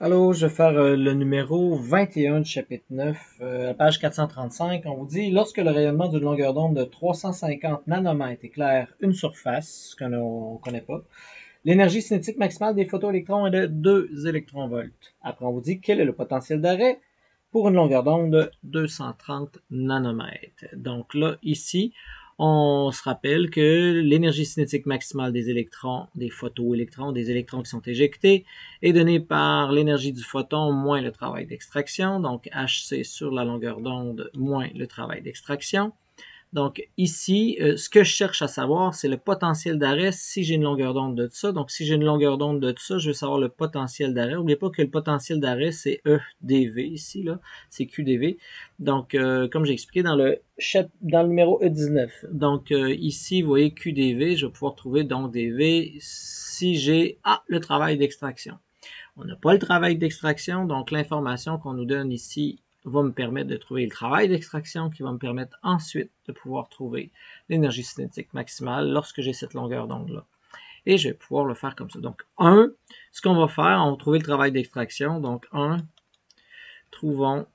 Allô, je vais faire le numéro 21 du chapitre 9, page 435. On vous dit, lorsque le rayonnement d'une longueur d'onde de 350 nanomètres éclaire une surface, ce qu'on ne connaît pas, l'énergie cinétique maximale des photoélectrons est de 2 électronvolts. Après, on vous dit, quel est le potentiel d'arrêt pour une longueur d'onde de 230 nanomètres. Donc là, ici, on se rappelle que l'énergie cinétique maximale des électrons, des photoélectrons, des électrons qui sont éjectés, est donnée par l'énergie du photon moins le travail d'extraction, donc Hc sur la longueur d'onde moins le travail d'extraction. Donc ici, ce que je cherche à savoir, c'est le potentiel d'arrêt si j'ai une longueur d'onde de ça. Donc si j'ai une longueur d'onde de ça, je veux savoir le potentiel d'arrêt. N'oubliez pas que le potentiel d'arrêt, c'est EdV ici, là, c'est QdV. Donc comme j'ai expliqué dans le numéro E19. Donc ici, vous voyez QdV, je vais pouvoir trouver donc dV si j'ai le travail d'extraction. On n'a pas le travail d'extraction, donc l'information qu'on nous donne ici va me permettre de trouver le travail d'extraction qui va me permettre ensuite de pouvoir trouver l'énergie cinétique maximale lorsque j'ai cette longueur d'onde-là. Et je vais pouvoir le faire comme ça. Donc, ce qu'on va faire, on va trouver le travail d'extraction. Donc, trouvons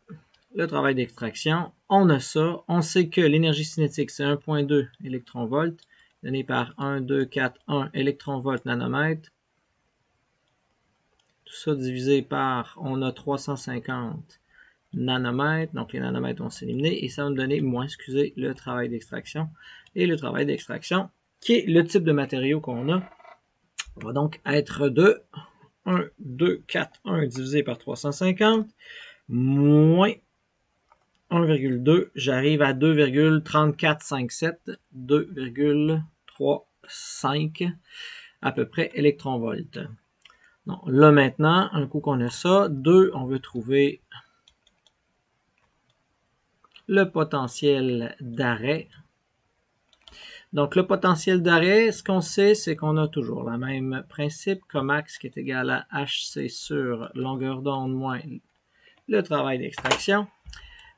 le travail d'extraction. On a ça. On sait que l'énergie cinétique, c'est 1,2 électronvolts, donné par 1, 2, 4, 1 électronvolts nanomètre. Tout ça divisé par, on a 350 nanomètres, donc les nanomètres vont s'éliminer, et ça va me donner le travail d'extraction. Et le travail d'extraction, qui est le type de matériau qu'on a, va donc être de 1, 2, 4, 1 divisé par 350, moins 1,2, j'arrive à 2,3457, 2,35 à peu près électronvolts. Donc, là maintenant, un coup qu'on a ça, 2, on veut trouver le potentiel d'arrêt. Donc, le potentiel d'arrêt, ce qu'on sait, c'est qu'on a toujours le même principe, Comax qui est égal à Hc sur longueur d'onde moins le travail d'extraction.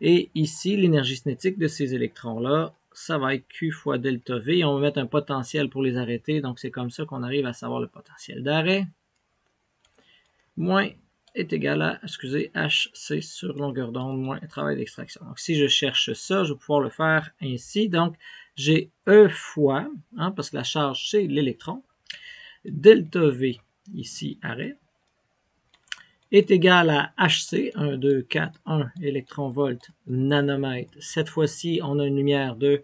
Et ici, l'énergie cinétique de ces électrons-là, ça va être Q fois delta V. On va mettre un potentiel pour les arrêter. Donc, c'est comme ça qu'on arrive à savoir le potentiel d'arrêt. Moins est égal à, Hc sur longueur d'onde moins le travail d'extraction. Donc, si je cherche ça, je vais pouvoir le faire ainsi. Donc, j'ai E fois, parce que la charge, c'est l'électron, delta V, ici, arrêt, est égal à Hc, 1, 2, 4, 1 électronvolts nanomètres. Cette fois-ci, on a une lumière de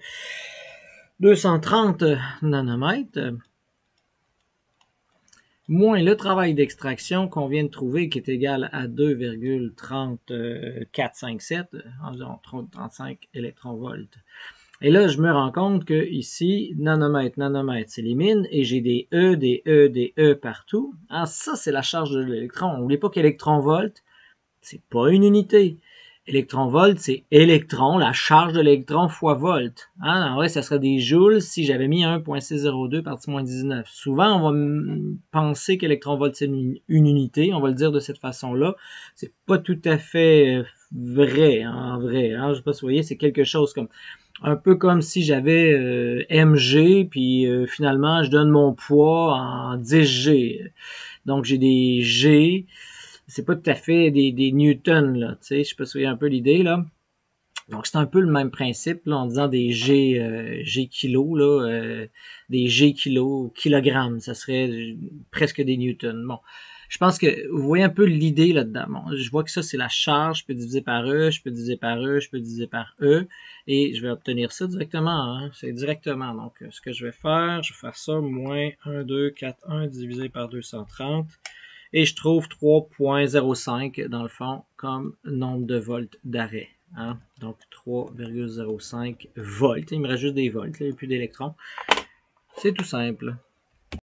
230 nanomètres, moins le travail d'extraction qu'on vient de trouver, qui est égal à 2,3457, environ 35 électronvolts. Et là, je me rends compte que ici, nanomètre, s'élimine, et j'ai des E, des E, des E partout. Alors ça, c'est la charge de l'électron. N'oubliez pas qu'électronvolt, c'est pas une unité. Électronvolt, c'est électron, la charge de l'électron fois volt. En vrai, ça serait des joules si j'avais mis 1,602 partie moins 19. Souvent, on va penser qu'électronvolt, c'est une unité. On va le dire de cette façon-là. C'est pas tout à fait vrai, en vrai. Je sais pas si vous voyez, c'est quelque chose comme un peu comme si j'avais mg, puis finalement, je donne mon poids en 10G. Donc, j'ai des G, c'est pas tout à fait des newtons, là, tu sais, je sais pas si vous voyez un peu l'idée, là. Donc, c'est un peu le même principe, là, en disant des G kilos, là, des G kilos, kilogrammes, ça serait presque des newtons. Bon, je pense que vous voyez un peu l'idée là-dedans. Bon, je vois que ça, c'est la charge, je peux diviser par E, je peux diviser par E, je peux diviser par E, et je vais obtenir ça directement, c'est directement. Donc, ce que je vais faire ça, moins 1, 2, 4, 1 divisé par 230, et je trouve 3,05 dans le fond comme nombre de volts d'arrêt. Donc 3,05 volts. Il me reste juste des volts, il n'y a plus d'électrons. C'est tout simple.